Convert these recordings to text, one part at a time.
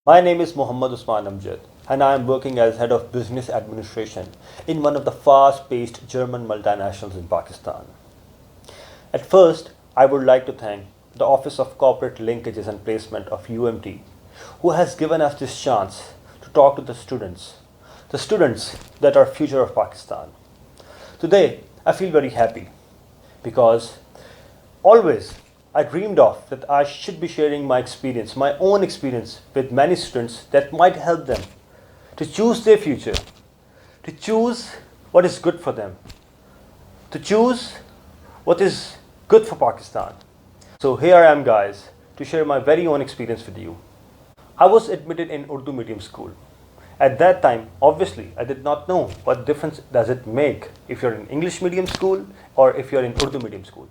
My name is Muhammad Usman Amjad, and I am working as Head of Business Administration in one of the fast paced German multinationals in Pakistan. At first, I would like to thank the Office of Corporate Linkages and Placement of UMT, who has given us this chance to talk to the students that are future of Pakistan. Today, I feel very happy because always I dreamed of that I should be sharing my experience, my own experience with many students that might help them to choose their future, to choose what is good for them, to choose what is good for Pakistan. So here I am, guys, to share my very own experience with you. I was admitted in Urdu medium school. At that time, obviously, I did not know what difference does it make if you're in English medium school or if you're in Urdu medium school.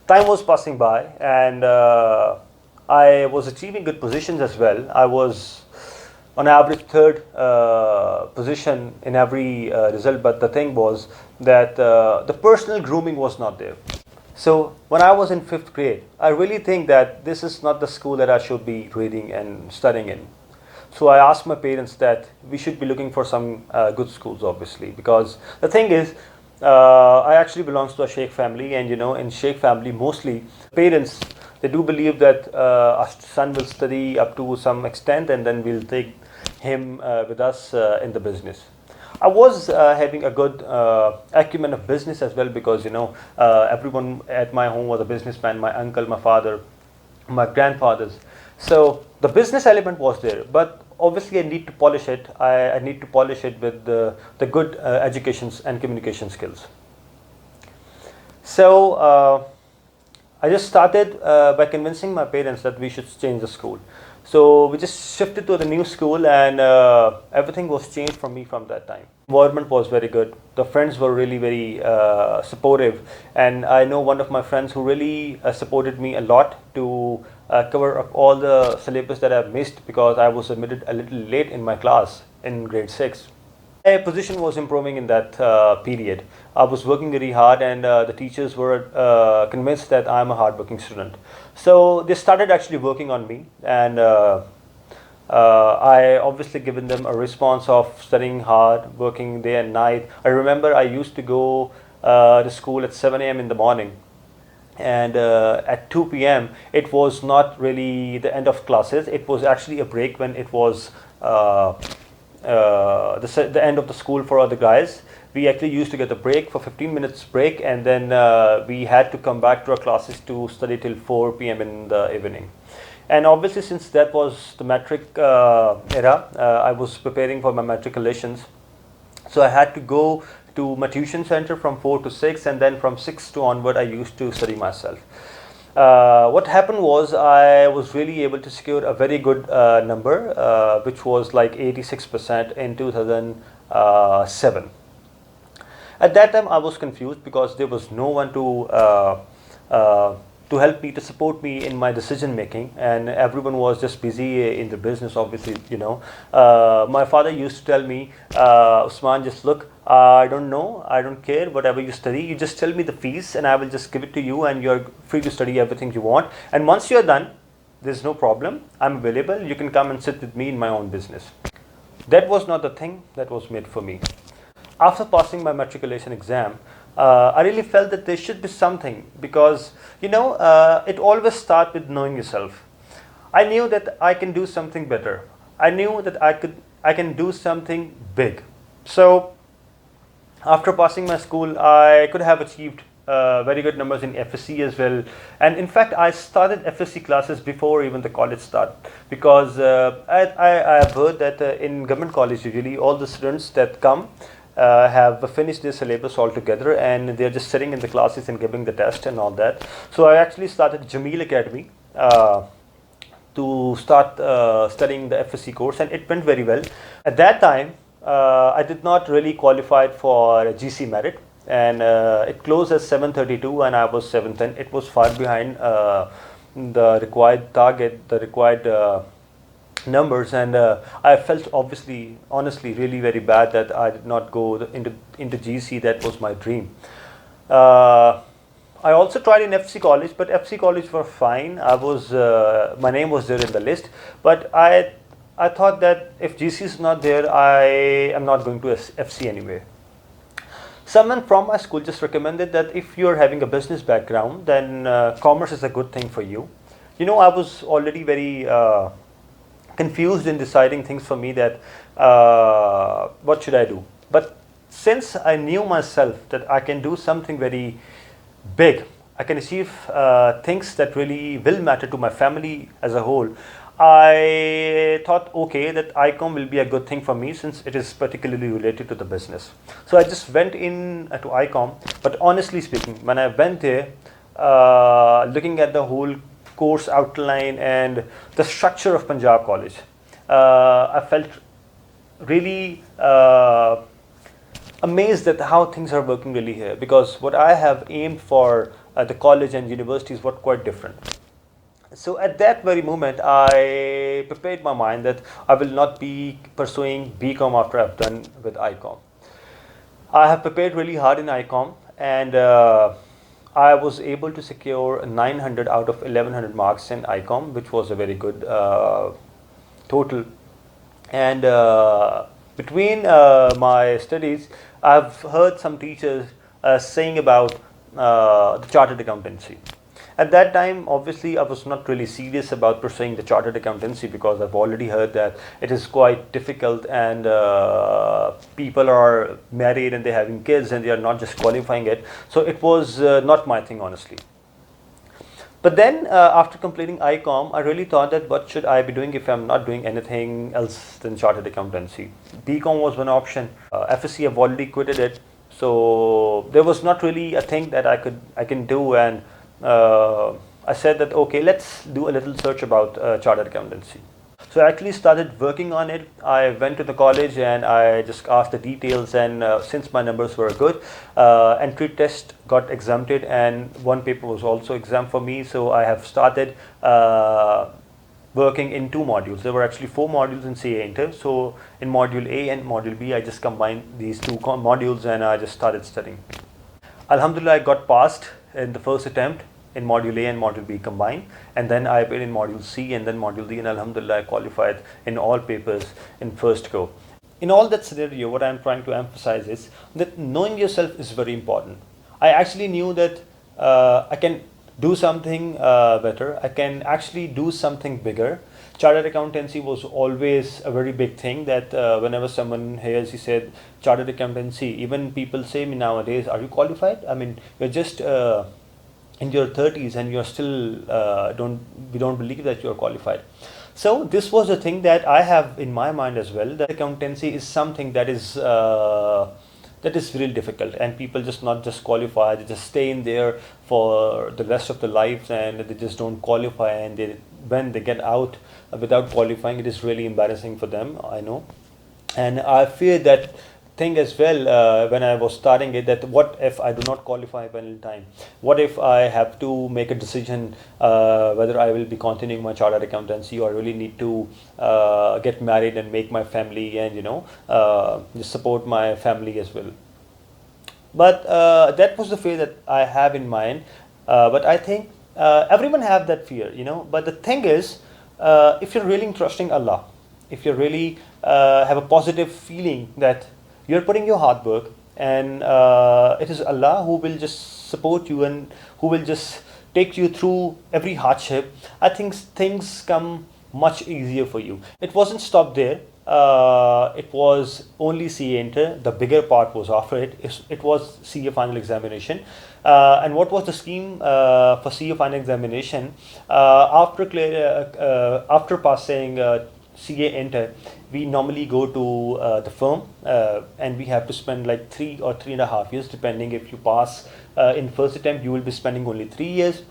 Time was passing by, and I was achieving good positions as well. I was on average third position in every result, but the thing was that the personal grooming was not there. So when I was in fifth grade, I really think that this is not the school that I should be reading and studying in. So I asked my parents that we should be looking for some good schools, obviously, because the thing is, I actually belongs to a Sheikh family, and in Sheikh family, mostly parents, they do believe that our son will study up to some extent, and then we'll take him with us in the business. I was having a good acumen of business as well, because everyone at my home was a businessman. My uncle, my father, my grandfathers. So the business element was there, but obviously I need to polish it. I need to polish it with the good educations and communication skills. So I just started by convincing my parents that we should change the school. So we just shifted to the new school, and everything was changed for me from that time. Environment was very good. The friends were really very supportive, and I know one of my friends who really supported me a lot to cover up all the syllabus that I've missed, because I was admitted a little late in my class in grade 6. My position was improving in that period. I was working very hard, and the teachers were convinced that I'm a hardworking student. So they started actually working on me, and I obviously given them a response of studying hard, working day and night. I remember I used to go to school at 7 a.m. in the morning, and at 2 p.m. it was not really the end of classes. It was actually a break when it was the end of the school for other guys. We actually used to get a break for 15 minutes break, and then we had to come back to our classes to study till 4 p.m. in the evening. And obviously, since that was the matric era, I was preparing for my matriculations. So I had to go to my tuition center from 4 to 6, and then from 6 to onward I used to study myself. What happened was I was really able to secure a very good number, which was like 86% in 2007. At that time I was confused because there was no one to help me, to support me in my decision making, and everyone was just busy in the business, obviously. My father used to tell me, Usman, just look, I don't know, I don't care whatever you study, you just tell me the fees and I will just give it to you, and you're free to study everything you want, and once you're done, there's no problem, I'm available, you can come and sit with me in my own business. That was not the thing that was made for me. After passing my matriculation exam, I really felt that there should be something, because it always starts with knowing yourself. I knew that I can do something better. I knew that I can do something big. So after passing my school, I could have achieved very good numbers in FSC as well. And in fact, I started FSC classes before even the college start, because I have heard that in government college, usually all the students that come have finished their syllabus altogether, and they're just sitting in the classes and giving the test and all that. So I actually started Jameel Academy to start studying the FSC course, and it went very well. At that time, I did not really qualify for GC merit, and it closed as 732 and I was 710. It was far behind the required target, the required numbers, and I felt honestly really very bad that I did not go into GC. That was my dream. I also tried in FC College, but FC College were fine. My name was there in the list, but I thought that if GC is not there, I am not going to FC anyway. Someone from my school just recommended that if you're having a business background, then commerce is a good thing for you. I was already very confused in deciding things for me, that what should I do. But since I knew myself that I can do something very big, I can achieve things that really will matter to my family as a whole, I thought, okay, that ICOM will be a good thing for me since it is particularly related to the business. So I just went in to ICOM. But honestly speaking, when I went there, looking at the whole course outline and the structure of Punjab College, I felt really amazed at how things are working really here, because what I have aimed for the college and universities were quite different. So at that very moment, I prepared my mind that I will not be pursuing BCom after I've done with ICOM. I have prepared really hard in ICOM, and I was able to secure 900 out of 1100 marks in ICOM, which was a very good total. And between my studies, I've heard some teachers saying about the chartered accountancy. At that time, obviously, I was not really serious about pursuing the chartered accountancy, because I've already heard that it is quite difficult, and people are married and they're having kids and they are not just qualifying it. So it was not my thing, honestly. But then after completing ICOM, I really thought that what should I be doing if I'm not doing anything else than chartered accountancy. BCom was one option. FSC, I've already quitted it. So there was not really a thing that I can do, and I said that, okay, let's do a little search about chartered accountancy. So I actually started working on it. I went to the college and I just asked the details, and since my numbers were good, entry test got exempted and one paper was also exempt for me. So I have started working in two modules. There were actually 4 modules in CA Inter. So in module A and module B, I just combined these two modules and I just started studying. Alhamdulillah, I got passed in the first attempt in module A and module B combined, and then I appeared in module C and then module D, and alhamdulillah I qualified in all papers in first go. In all that scenario, what I am trying to emphasize is that knowing yourself is very important. I actually knew that I can do something better, I can actually do something bigger. Chartered accountancy was always a very big thing, that whenever someone hears, he said chartered accountancy, even people say me nowadays, are you qualified? I mean, you're just in your 30s and you're still we don't believe that you're qualified. So this was a thing that I have in my mind as well, that accountancy is something that is really difficult, and people just not just qualify, they just stay in there for the rest of their lives and they just don't qualify, and when they get out without qualifying, it is really embarrassing for them, I know. And I fear that thing as well when I was starting it, that what if I do not qualify by any time? What if I have to make a decision whether I will be continuing my chartered accountancy, or I really need to get married and make my family and just support my family as well. But that was the fear that I have in mind. But I think everyone have that fear, But the thing is, if you're really trusting Allah, if you really have a positive feeling that you're putting your hard work, and it is Allah who will just support you and who will just take you through every hardship, I think things come much easier for you. It wasn't stopped there. It was only CA Inter. The bigger part was after it. It was CA final examination. And what was the scheme for CA final examination? After passing CA Inter, we normally go to the firm and we have to spend like 3 or 3.5 years, depending. If you pass in first attempt, you will be spending only 3 years.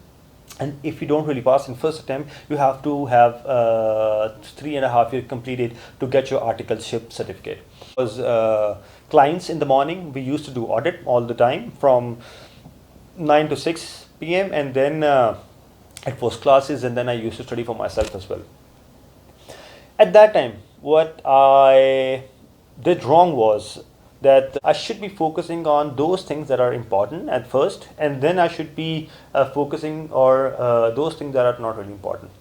And if you don't really pass in first attempt, you have to have 3.5 years completed to get your articleship certificate. Because clients in the morning, we used to do audit all the time from 9 to 6 p.m. and then it was classes, and then I used to study for myself as well. At that time, what I did wrong was that I should be focusing on those things that are important at first, and then I should be focusing on those things that are not really important.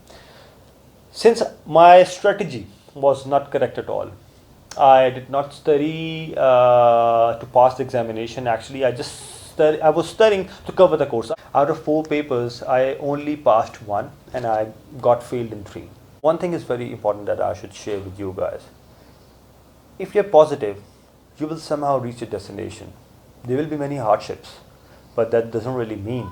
Since my strategy was not correct at all. I did not study to pass the examination. Actually, I was studying to cover the course. Out of 4 papers, I only passed one, and I got failed in 3. One thing is very important that I should share with you guys. If you're positive, you will somehow reach your destination. There will be many hardships, but that doesn't really mean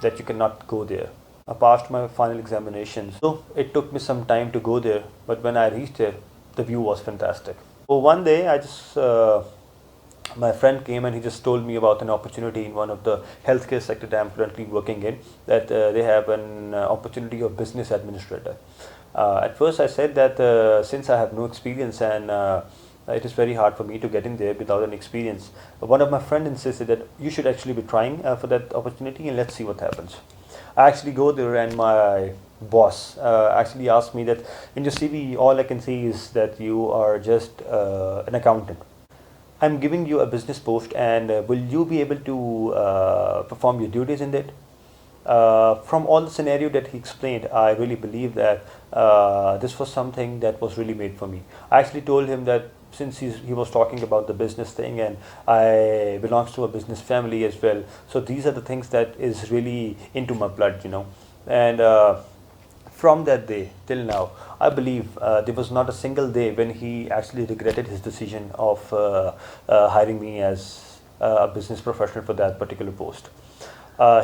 that you cannot go there. I passed my final examinations, so it took me some time to go there, but when I reached there, the view was fantastic. So one day, my friend came and he just told me about an opportunity in one of the healthcare sector that I'm currently working in, that they have an opportunity of business administrator. At first I said that since I have no experience and it is very hard for me to get in there without an experience. One of my friends insisted that you should actually be trying for that opportunity and let's see what happens. I actually go there and my boss actually asked me that in your CV all I can see is that you are just an accountant. I'm giving you a business post and will you be able to perform your duties in it? From all the scenario that he explained, I really believe that this was something that was really made for me. I actually told him that since he was talking about the business thing and I belongs to a business family as well, so these are the things that is really into my blood, and from that day till now, I believe there was not a single day when he actually regretted his decision of hiring me as a business professional for that particular post.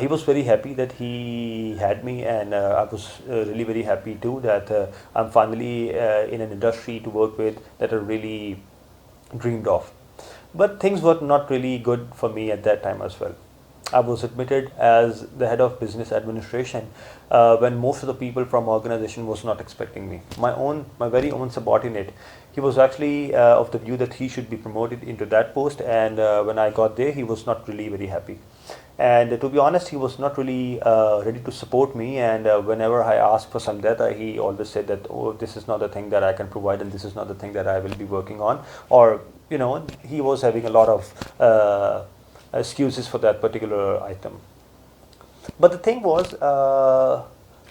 He was very happy that he had me, and I was really very happy too that I'm finally in an industry to work with that I really dreamed of. But things were not really good for me at that time as well. I was admitted as the head of business administration when most of the people from organization was not expecting me. My very own subordinate, he was actually of the view that he should be promoted into that post, and when I got there, he was not really very happy. And to be honest, he was not really ready to support me. And whenever I asked for some data, he always said that, oh, this is not the thing that I can provide, and this is not the thing that I will be working on. Or, he was having a lot of excuses for that particular item. But the thing was,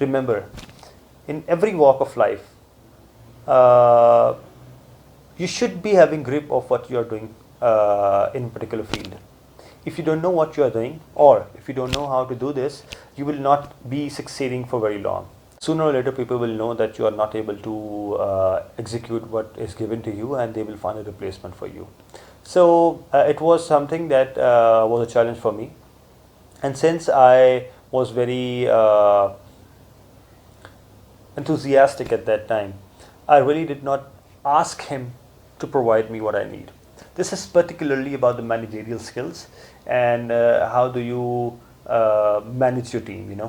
remember, in every walk of life, uh, you should be having grip of what you are doing in a particular field. If you don't know what you are doing, or if you don't know how to do this, you will not be succeeding for very long. Sooner or later, people will know that you are not able to execute what is given to you, and they will find a replacement for you. So it was something that was a challenge for me. And since I was very enthusiastic at that time, I really did not ask him to provide me what I need. This is particularly about the managerial skills and how do you manage your team,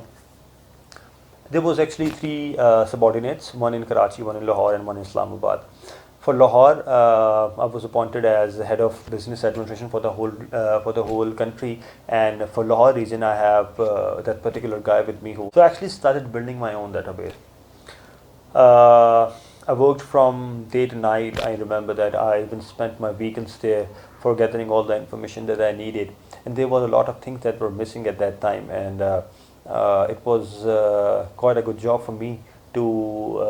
There was actually 3 subordinates, one in Karachi, one in Lahore, and one in Islamabad. For Lahore, I was appointed as head of business administration for the whole country, and for Lahore region, I have that particular guy with me who. So I actually started building my own database. I worked from day to night. I remember that I even spent my weekends there for gathering all the information that I needed. And there was a lot of things that were missing at that time. And it was quite a good job for me to,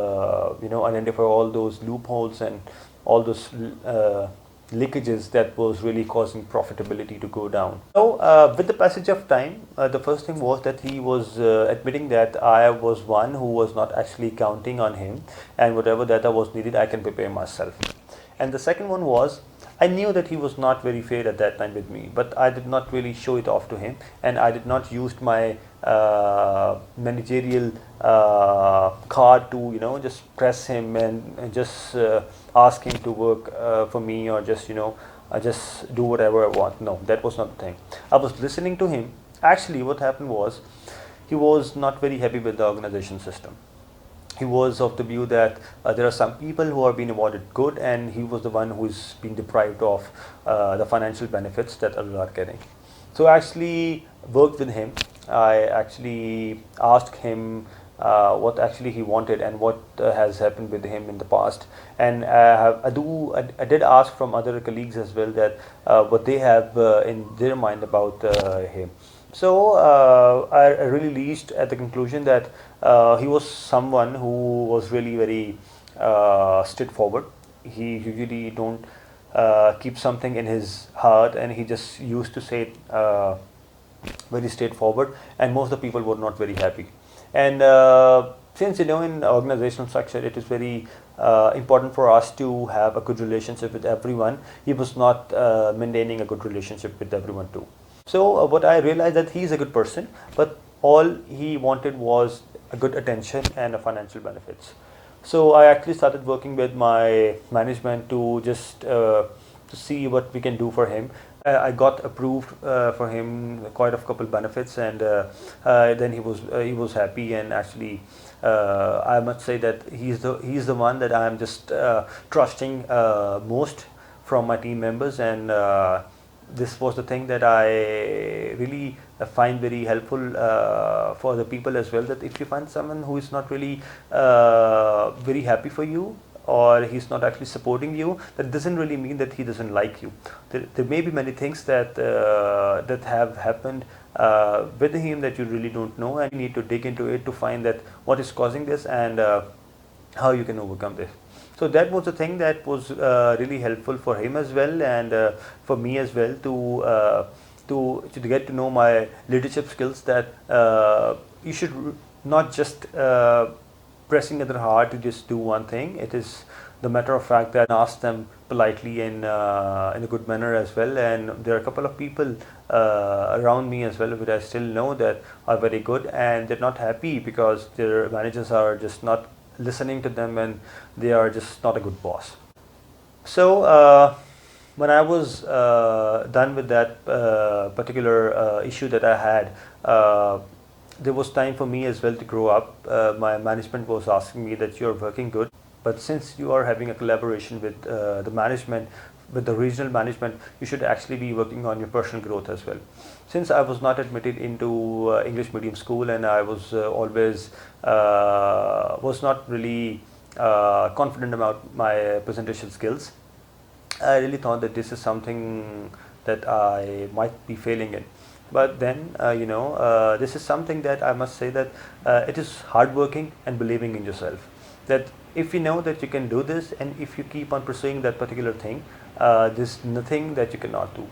identify all those loopholes and all those leakages that was really causing profitability to go down. So with the passage of time, the first thing was that he was admitting that I was one who was not actually counting on him, and whatever data was needed, I can prepare myself. And the second one was, I knew that he was not very fair at that time with me, but I did not really show it off to him, and I did not use my managerial card to just press him and just ask him to work for me, or just just do whatever I want. No, that was not the thing. I was listening to him. Actually, what happened was, he was not very happy with the organization system. He was of the view that there are some people who are being awarded good, and he was the one who is being deprived of the financial benefits that others are getting. So I actually worked with him. I actually asked him what actually he wanted and what has happened with him in the past. And I did ask from other colleagues as well that what they have in their mind about him. So I really reached at the conclusion that he was someone who was really very straightforward. He usually don't keep something in his heart, and he just used to say it very straightforward, and most of the people were not very happy. And since in organizational structure, it is very important for us to have a good relationship with everyone. He was not maintaining a good relationship with everyone too. So what I realized that he's a good person, but all he wanted was a good attention and a financial benefits. So I actually started working with my management to just to see what we can do for him. I got approved for him quite a couple benefits, and then he was happy. And actually, I must say that he's the one that I am just trusting most from my team members, and this was the thing that I really find very helpful for the people as well. That if you find someone who is not really very happy for you, or he's not actually supporting you, that doesn't really mean that he doesn't like you. There may be many things that that have happened with him that you really don't know, and you need to dig into it to find that what is causing this, and how you can overcome this. So that was the thing that was really helpful for him as well, and for me as well, to get to know my leadership skills. That you should not just pressing other hard to just do one thing. It is the matter of fact that ask them politely and in a good manner as well. And there are a couple of people around me as well, which I still know that are very good, and they're not happy because their managers are just not listening to them, and they are just not a good boss. So when I was done with that particular issue that I had, there was time for me as well to grow up. My management was asking me that you're working good, but since you are having a collaboration with the management, with the regional management, you should actually be working on your personal growth as well. Since I was not admitted into English medium school, and I was always was not really confident about my presentation skills, I really thought that this is something that I might be failing in. But then, this is something that I must say that it is hardworking and believing in yourself. That if you know that you can do this, and if you keep on pursuing that particular thing, there's nothing that you cannot do.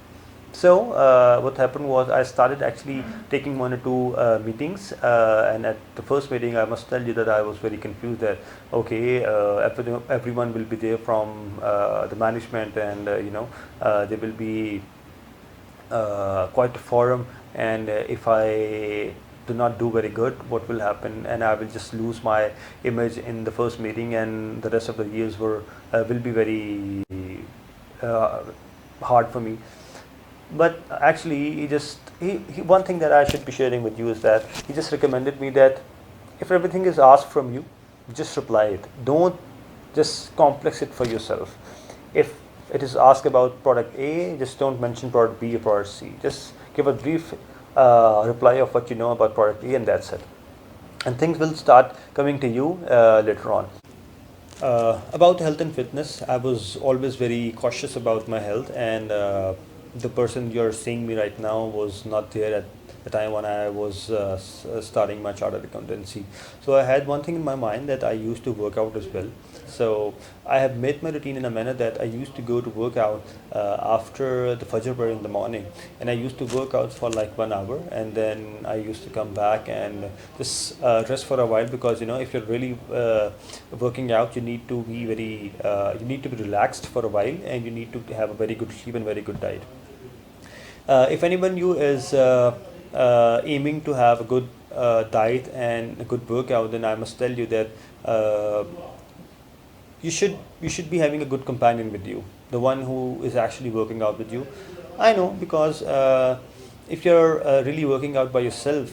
So what happened was I started actually taking 1 or 2 meetings, and at the first meeting, I must tell you that I was very confused that okay, everyone will be there from the management, and there will be quite a forum, and if I do not do very good, what will happen, and I will just lose my image in the first meeting, and the rest of the years will be very hard for me. But actually, one thing that I should be sharing with you is that he just recommended me that if everything is asked from you, just reply it. Don't just complex it for yourself. If it is asked about product A, just don't mention product B or product C. Just give a brief reply of what you know about product A, and that's it. And things will start coming to you later on. About health and fitness, I was always very cautious about my health, and the person you're seeing me right now was not there at the time when I was starting my chartered accountancy. So I had one thing in my mind that I used to work out as well. So I have made my routine in a manner that I used to go to work out after the Fajr prayer in the morning, and I used to work out for like 1 hour, and then I used to come back and just rest for a while, because if you're really working out, you need to be relaxed for a while, and you need to have a very good sleep and very good diet. If anyone you is aiming to have a good diet and a good workout, then I must tell you that you should be having a good companion with you, the one who is actually working out with you. I know, because if you're really working out by yourself,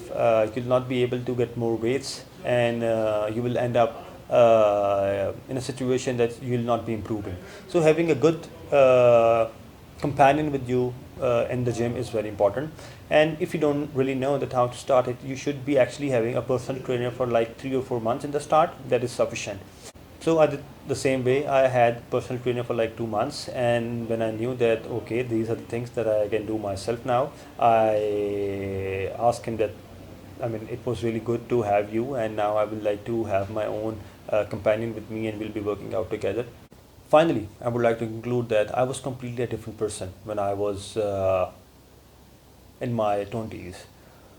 you'll not be able to get more weights, and you will end up in a situation that you will not be improving. So having a good companion with you in the gym is very important. And if you don't really know that how to start it, you should be actually having a personal trainer for like 3 or 4 months in the start. That is sufficient. So I did the same way. I had personal trainer for like 2 months, and when I knew that okay, these are the things that I can do myself now, I asked him that, I mean, it was really good to have you, and now I would like to have my own companion with me, and we'll be working out together. Finally, I would like to conclude that I was completely a different person when I was in my 20s.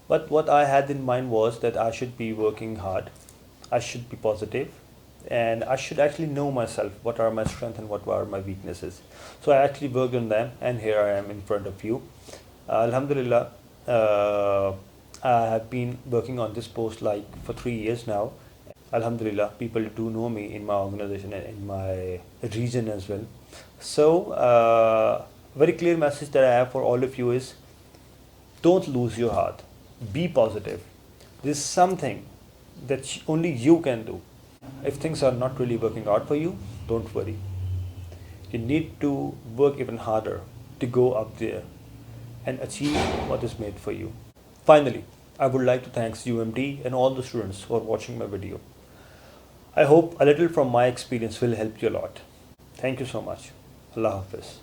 But what I had in mind was that I should be working hard, I should be positive, and I should actually know myself, what are my strengths and what are my weaknesses. So I actually worked on them, and here I am in front of you. Alhamdulillah, I have been working on this post like for 3 years now. Alhamdulillah, people do know me in my organization and in my region as well. So, very clear message that I have for all of you is, don't lose your heart. Be positive. This is something that only you can do. If things are not really working out for you, don't worry. You need to work even harder to go up there and achieve what is made for you. Finally, I would like to thank UMT and all the students who are watching my video. I hope a little from my experience will help you a lot. Thank you so much. Allah Hafiz.